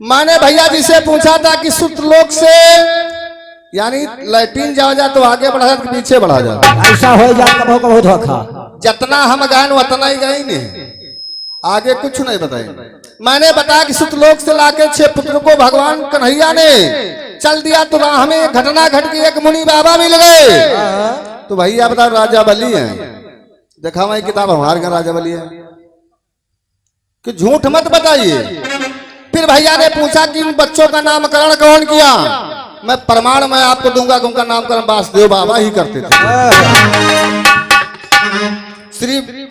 मैंने भैया जी से पूछा था कि सुतलोक से यानी लैट्रिन जाओ जा तो आगे बढ़ा जा पीछे बढ़ा जा, ऐसा हो जा कबो कबो धोखा। जितना हम गए उतना ही गए नहीं, आगे कुछ नहीं बताए। मैंने बताया कि सुतलोक से लाके 6 पुत्र को भगवान कन्हैया ने चल दिया तो राह में घटना घट गई, एक मुनि बाबा मिल गए। तो भैया बताओ राजा बलि है, देखा मैं किताब हमारे घर राजा बलि है कि झूठ मत बताइए। फिर भैया ने पूछा कि उन बच्चों का नामकरण कौन किया? मैं प्रमाण मैं आपको दूंगा कि उनका नामकरण वासुदेव बाबा ही करते थे।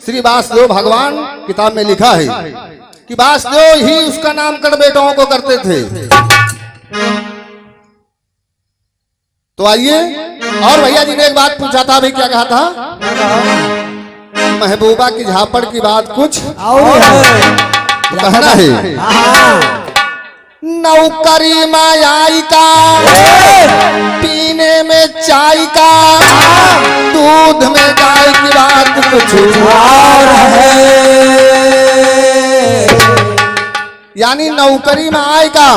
श्री वासुदेव भगवान किताब में लिखा है कि वासुदेव ही उसका नामकरण बेटाओं को करते थे। तो आइए, और भैया जी ने एक बात पूछा था, अभी क्या कहा था? महबूबा की झापड़ की बात कुछ और कहना है। नौकरी मायाई का पीने में चाय का, दूध में गाय की बात कुछ और है। यानी नौकरी में आय का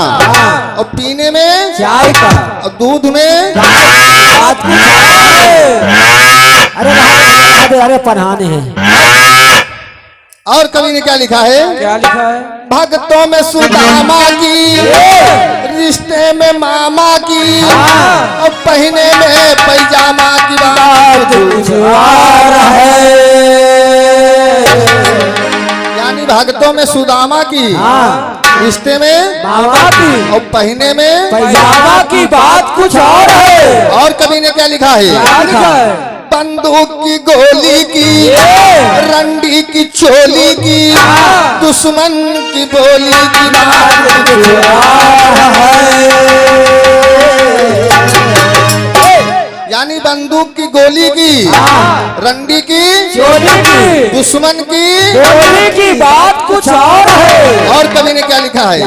और पीने में चाय का और दूध में बात कुछ है। अरे पढ़ाने हैं। और कवि ने क्या लिखा है? क्या लिखा है? भक्तों में सुदामा की, रिश्ते में मामा की, और पहने में पैजामा की बात कुछ और है। यानी भक्तों में सुदामा की, रिश्ते में मामा की, और पहने में पैजामा की बात कुछ और है। और कवि ने क्या लिखा है? क्या लिखा है? बंदूक की गोली की, रंडी की चोली की, दुश्मन की बोली की बात कुछ है। यानी बंदूक की गोली की, रंडी की चोली की, दुश्मन की बोली की बात कुछ और है। और कवि ने क्या लिखा है?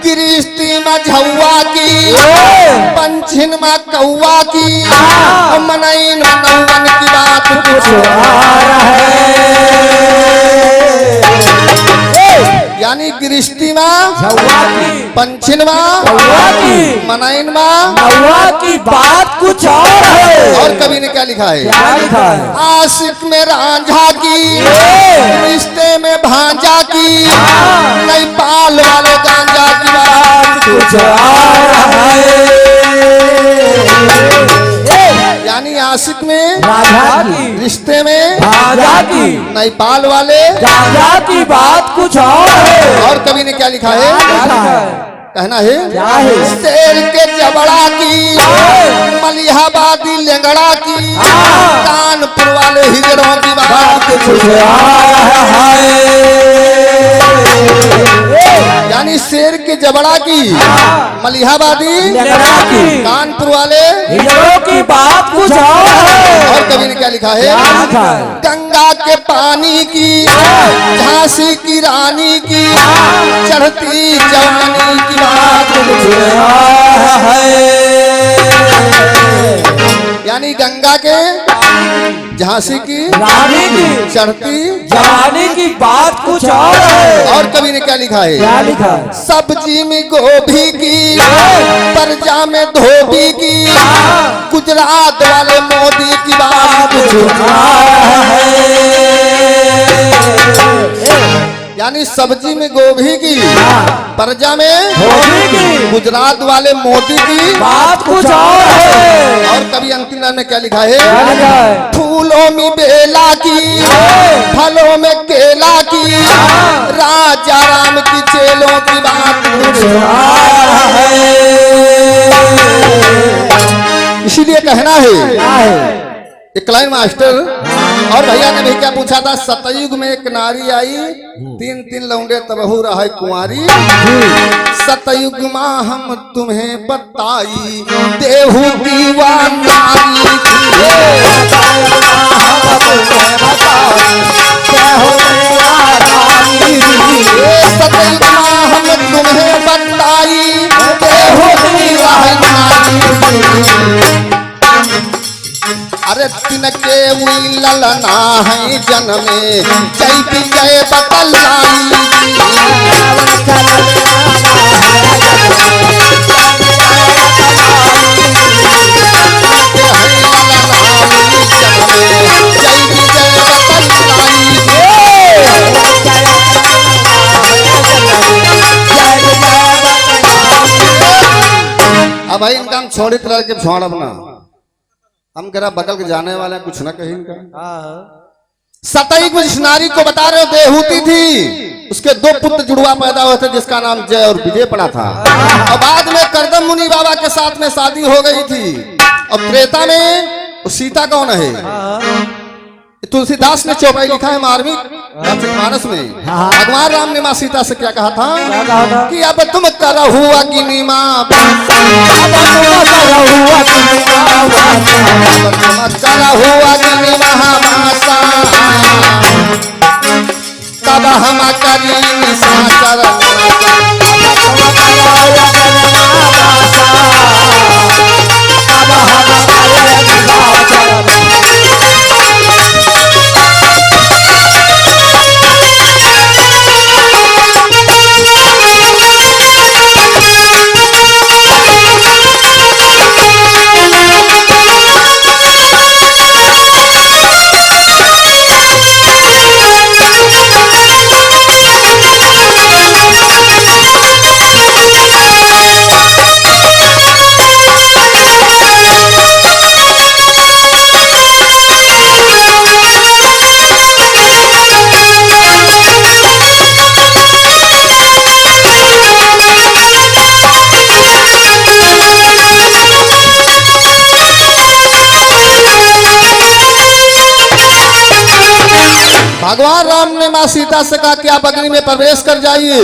कृष्टि में झौआ की, पंछिन में कौआ की, मनैन में नौवन की बात कुछ और है। यानी कृष्टि में झौआ की, पंछिन में कौआ की, मनैन में नौवा की बात कुछ और है। और कवि ने क्या लिखा है? क्या लिखा है? आशिक में रांझा की, रिश्ते में भांजा की, नेपाल वाले गांजा की बात कुछ और है। यानी आशिक में राधा की, रिश्ते में राधा की, नेपाल वाले राधा की बात कुछ और है। और कवि ने क्या लिखा है? कहना है? क्या है? शेर के जबड़ा की, मलिहाबादी लेंगड़ा की, कानपुर वाले हिजड़ों की बात कुछ और है। यानी शेर के जबड़ा की, मलिहाबादी लेंगड़ा की, कानपुर वाले हिजड़ों की बात कुछ और है। और कवि ने क्या लिखा है? क्या लिखा है? गंगा के पानी की, झांसी की रानी की, चढ़ती जवानी की बात कुछ और है। यानी गंगा के, झांसी की रानी की, चढ़ती जवानी की बात कुछ और है। और कवि ने क्या लिखा है? क्या लिखा है? सब्जी में गोभी की, परजा में धोबी की, गुजरात वाले मोदी की बात कुछ और है। यानी सब्जी में गोभी की, परजा में धोबी की, गुजरात वाले मोदी की बात कुछ और है। और कभी अंतिम लाइन में क्या लिखा है? क्या लिखा है? फूलों में बेला की, फलों में केला की, राजा राम की चेलों की बात कुछ और है। इसीलिए कहना है एक लाइन मास्टर। और भैया ने भी क्या पूछा था? सतयुग में एक नारी आई, 3 लौंडे तबहू रहा कुंवारी, सतयुग माँ हम तुम्हें बताई, देहू दीवा नारी सतयुग माँ हम तुम्हें बताई, देहू दीवा नारी। अरे तिनके हुई ललना है जन्मे, जय जय बतलाई। भाई इनका हम छोड़ी तरह के छोड़ अपना हम कह रहा बगल के जाने वाले हैं, कुछ ना कहीं इनका सतई कुछ नारी को बता रहे हो देहूती थी, उसके 2 पुत्र जुड़वा पैदा हुए थे जिसका नाम जय और विजय पड़ा था। और बाद में करदम मुनि बाबा के साथ में शादी हो गई थी। और त्रेता में सीता कौन है? तुलसीदास ने चौपाई लिखा है मार्मिक में। भगवान राम ने माँ सीता से क्या कहा था कि अब तुम करहु अग्नि माँ करहु अग्नि महामासा तब हम करी निशाचर भगवान राम ने माँ सीता से कहा कि आप अग्नि में प्रवेश कर जाइए,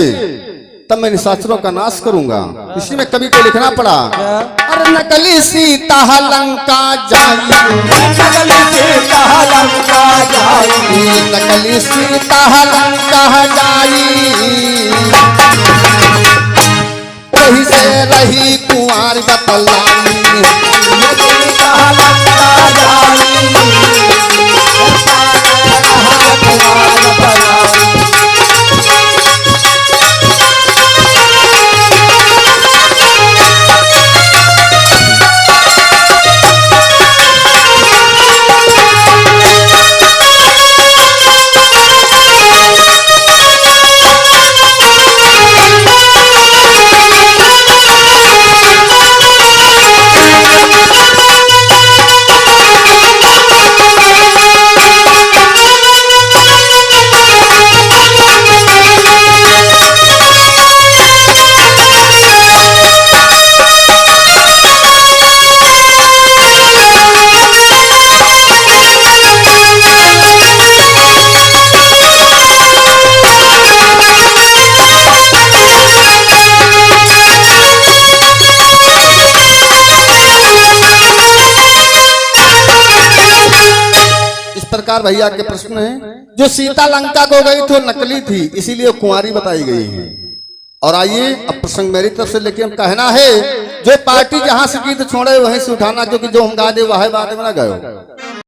तब मैं निशाचरों का नाश करूंगा। इसी में कवि को लिखना पड़ा, अरे नकली सीता लंका जाई, नकली सीता लंका जाई, नकली सीता लंका जाई, वही से रही कुंवार बतलानी, सीता लंका जाई, भैया के प्रश्न है। जो सीता लंका को गई थी वो नकली थी, इसीलिए कुंवारी बताई गई है। और आइए अब प्रसंग मेरी तरफ से लेके हम कहना है, जो पार्टी जहां से गीत छोड़े वहीं से उठाना, क्योंकि जो हम गा दे वह बात में ना गए।